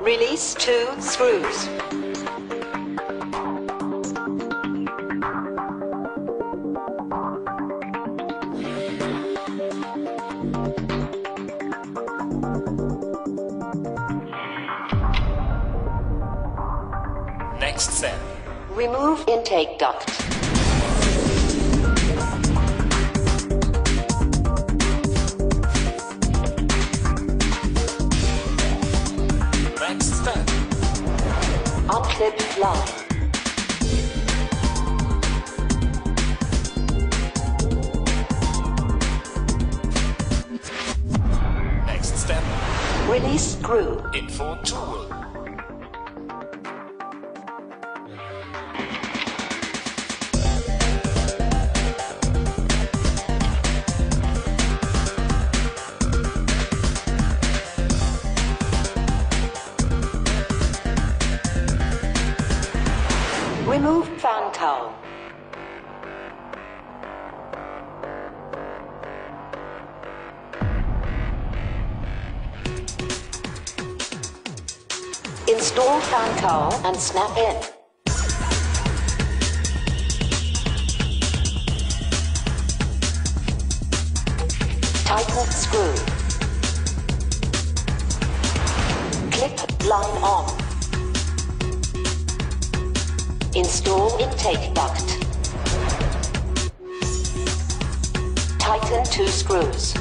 Release 2 screws. Next step. Remove intake duct. Next step. Unclip line. Next step. Release screw. Info tool. Remove fan cowl. Install fan cowl and snap in. Tighten screw. Clip line on. Install intake duct. Tighten 2 screws.